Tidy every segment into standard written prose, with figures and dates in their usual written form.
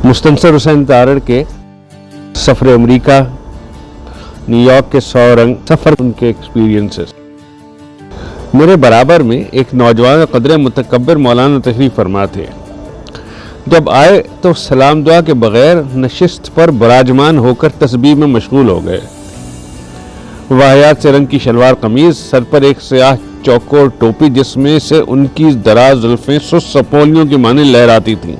मुस्तनसर हुसैन तारड़ के सफ़र अमरीका, न्यूयॉर्क के 100 रंग सफ़र, उनके एक्सपीरियंसेस। मेरे बराबर में एक नौजवान कदर मुतकब्बिर मौलाना तशरीफ़ फरमा थे। जब आए तो सलाम दुआ के बगैर नशिस्त पर बराजमान होकर तस्बीह में मशगूल हो गए। वाहियात से रंग की शलवार कमीज, सर पर एक स्याह चौकोर टोपी जिसमें से उनकी दराज जुल्फें सुस्त सपोलियों की माने लहराती थीं,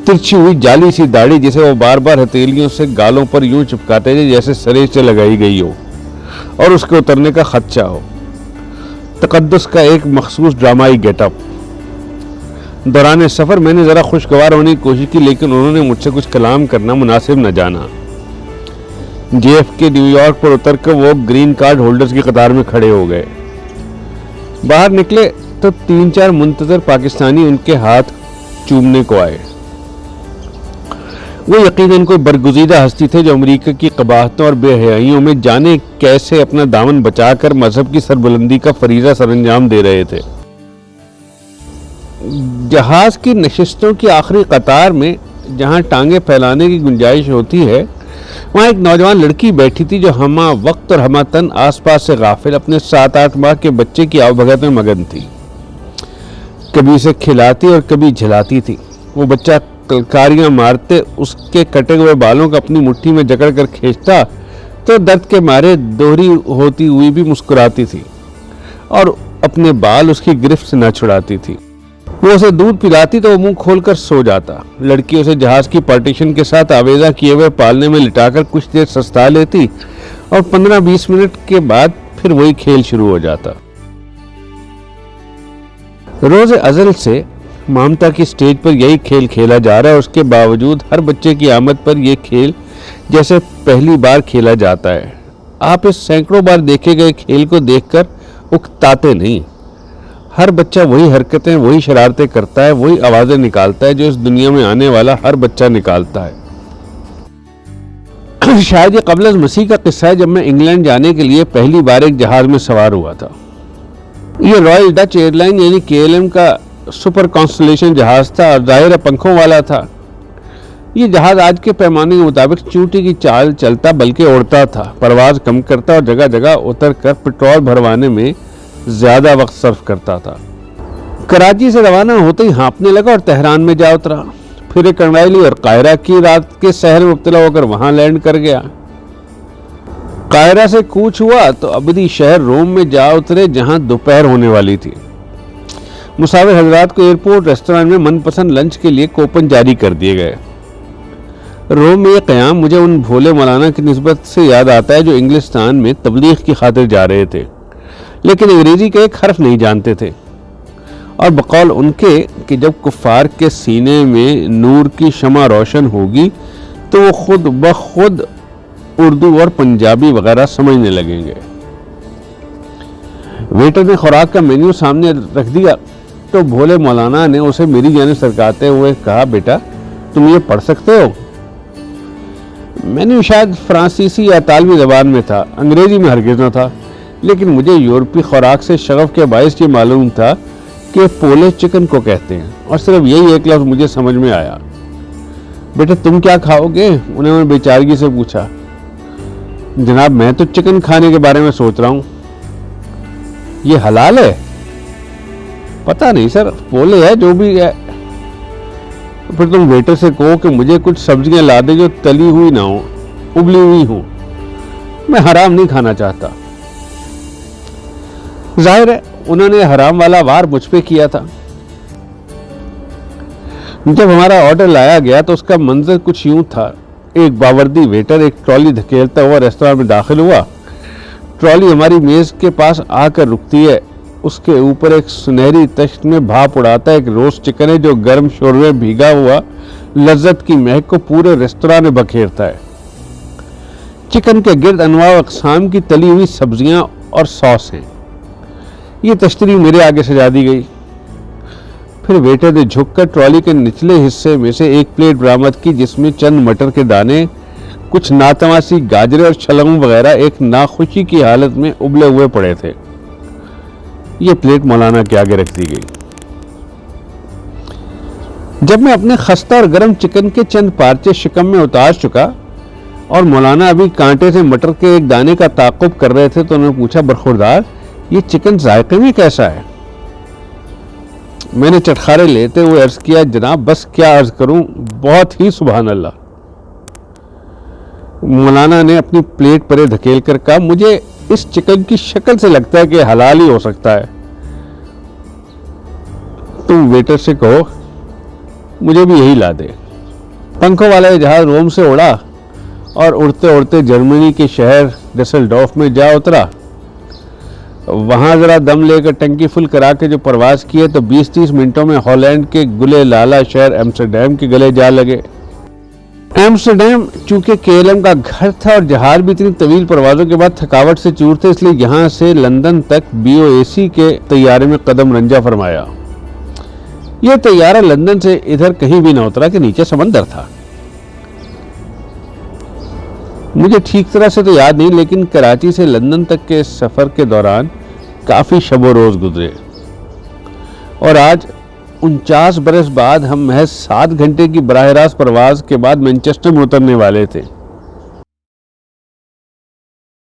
तिरछी हुई जाली सी दाढ़ी जिसे वो बार बार हथेलियों से गालों पर यूं चिपकाते थे जैसे सरे से लगाई गई हो और उसके उतरने का खदशा हो। तकद्दुस का एक मखसूस ड्रामाई गेटअप। दौरान सफ़र मैंने ज़रा खुशगवार होने की कोशिश की, लेकिन उन्होंने मुझसे कुछ कलाम करना मुनासिब न जाना। JFK न्यूयॉर्क पर उतरकर वो ग्रीन कार्ड होल्डर्स की कतार में खड़े हो गए। बाहर निकले तो 3-4 मुंतजर पाकिस्तानी उनके हाथ चूमने को आए। वो यकीनन कोई बरगुज़ीदा हस्ती थे जो अमेरिका की कबाहतों और बेहयाइयों में जाने कैसे अपना दामन बचाकर मजहब की सरबुलंदी का फरीज़ा सरंजाम दे रहे थे। जहाज की नशिस्तों की आखिरी कतार में जहां टांगे फैलाने की गुंजाइश होती है, वहां एक नौजवान लड़की बैठी थी जो हमा वक्त और हमा तन आसपास से गाफिल अपने 7-8 माह के बच्चे की आवभगत में मगन थी। कभी उसे खिलाती और कभी झिलाती थी। वो बच्चा कलकारियां मारते उसके कटे हुए बालों को अपनी मुट्ठी में जकड़ कर खींचता तो दर्द के मारे दोहरी होती हुई भी मुस्कुराती थी और अपने बाल उसकी गिरफ्त से न छुड़ाती थी। वो उसे दूध पिलाती तो वो मुंह खोलकर सो जाता। लड़की उसे जहाज की पार्टीशन के साथ आवेजा किए हुए पालने में लिटाकर कुछ देर सस्ता लेती और 15-20 मिनट के बाद फिर वही खेल शुरू हो जाता। रोज अज़ल से ममता की स्टेज पर यही खेल खेला जा रहा है। उसके बावजूद हर बच्चे की आमद पर यह खेल जैसे पहली बार खेला जाता है। आप इस सैकड़ों बार देखे गए खेल को देखकर उकताते नहीं। हर बच्चा वही हरकतें, वही शरारतें करता है, वही आवाजें निकालता है जो इस दुनिया में आने वाला हर बच्चा निकालता है। शायद ये क़ब्ल मसीह का किस्सा है जब मैं इंग्लैंड जाने के लिए पहली बार एक जहाज में सवार हुआ था। ये रॉयल डच एयरलाइन यानी KLM का सुपर कॉन्स्टलेशन जहाज था और ज़ाहिर पंखों वाला था। ये जहाज आज के पैमाने के मुताबिक चूंटी की चाल चलता बल्कि उड़ता था, परवाज कम करता और जगह जगह उतर कर पेट्रोल भरवाने में ज्यादा वक्त सर्फ करता था। कराची से रवाना होते ही हाँपने लगा और तेहरान में जा उतरा। फिर एक करनाइली और कायरा की रात के सहर में मुब्तला होकर वहां लैंड कर गया। कायरा से कूच हुआ तो अबदी शहर रोम में जा उतरे जहां दोपहर होने वाली थी। मुसाफिर हजरात को एयरपोर्ट रेस्टोरेंट में मनपसंद लंच के लिए कूपन जारी कर दिए गए। रोम में यह क़याम मुझे उन भोले मौलाना की निस्बत से याद आता है जो इंग्लिस्तान में तबलीग की खातिर जा रहे थे, लेकिन अंग्रेजी का एक हर्फ नहीं जानते थे और बकौल उनके कि जब कुफ्फार के सीने में नूर की शमा रोशन होगी तो वो खुद ब खुद उर्दू और पंजाबी वगैरह समझने लगेंगे। वेटर ने खुराक का मेन्यू सामने रख दिया तो भोले मौलाना ने उसे मेरी जानिब सरकाते हुए कहा, बेटा तुम ये पढ़ सकते हो? मेन्यू शायद फ्रांसीसी या इतालवी ज़बान में था, अंग्रेजी में हरगिज़ न था, लेकिन मुझे यूरोपी खुराक से शगफ के बायस ये मालूम था कि पोले चिकन को कहते हैं और सिर्फ यही एक लफ्ज़ मुझे समझ में आया। बेटा तुम क्या खाओगे? उन्होंने बेचारगी से पूछा। जनाब मैं तो चिकन खाने के बारे में सोच रहा हूँ। ये हलाल है? पता नहीं सर, पोले है जो भी है। फिर तुम वेटर से कहो कि मुझे कुछ सब्जियां ला दे जो तली हुई ना हो, उबली हुई हो। मैं हराम नहीं खाना चाहता। जाहिर है उन्होंने हराम वाला वार मुझ पे किया था। जब हमारा ऑर्डर लाया गया तो उसका मंजर कुछ यूं था। एक बावर्दी वेटर एक ट्रॉली धकेलता हुआ रेस्टोरेंट में दाखिल हुआ। ट्रॉली हमारी मेज के पास आकर रुकती है। उसके ऊपर एक सुनहरी तश्त में भाप उड़ाता एक रोस्ट चिकन है जो गर्म शोरबे भीगा हुआ लज्जत की महक को पूरे रेस्तरां में बखेरता है। चिकन के गिर्द अनवार अक़साम की तली हुई सब्जियां और सॉस हैं। ये तश्तरी मेरे आगे सजा दी गई। फिर वेटर ने झुककर ट्रॉली के निचले हिस्से में से एक प्लेट बरामद की जिसमें चंद मटर के दाने, कुछ नातमासी गाजरें और शलगम वगैरह एक नाखुशी की हालत में उबले हुए पड़े थे। ये प्लेट मौलाना के आगे रख दी गई। جب میں اپنے خستہ اور گرم چکن کے چند پارچے شکم میں اتار چکا اور مولانا ابھی کانٹے سے مٹر کے ایک دانے کا تعاقب کر رہے تھے تو انہوں نے پوچھا، برخوردار یہ چکن ذائقے میں کیسا ہے؟ میں نے چٹخارے لیتے ہوئے عرض کیا، جناب بس کیا عرض کروں، بہت ہی سبحان اللہ۔ مولانا نے اپنی پلیٹ پرے دھکیل کر کہا، مجھے اس چکن کی شکل سے لگتا ہے کہ حلال ہی ہو سکتا ہے، تم ویٹر سے کہو مجھے بھی یہی لا دے۔ پنکھوں والا یہ جہاز روم سے اڑا اور اڑتے اڑتے جرمنی کے شہر ڈسلڈورف میں جا اترا۔ وہاں ذرا دم لے کر ٹنکی فل کرا کے جو پرواز کیے تو 20-30 منٹوں میں ہالینڈ کے گلے لالا شہر ایمسٹرڈیم کے گلے جا لگے۔ ایمسٹرڈیم چونکہ KLM کا گھر تھا اور جہاز بھی اتنی طویل پروازوں کے بعد تھکاوٹ سے چور تھے، اس لیے یہاں سے لندن تک BOAC کے طیارے میں قدم رنجہ فرمایا۔ یہ طیارہ لندن سے ادھر کہیں بھی نہ اترا کہ نیچے سمندر تھا۔ مجھے ٹھیک طرح سے تو یاد نہیں، لیکن کراچی سے لندن تک کے سفر کے دوران کافی شب و روز گزرے، اور آج 49 برس بعد ہم محض 7 گھنٹے کی براہ راست پرواز کے بعد مینچسٹر میں اترنے والے تھے۔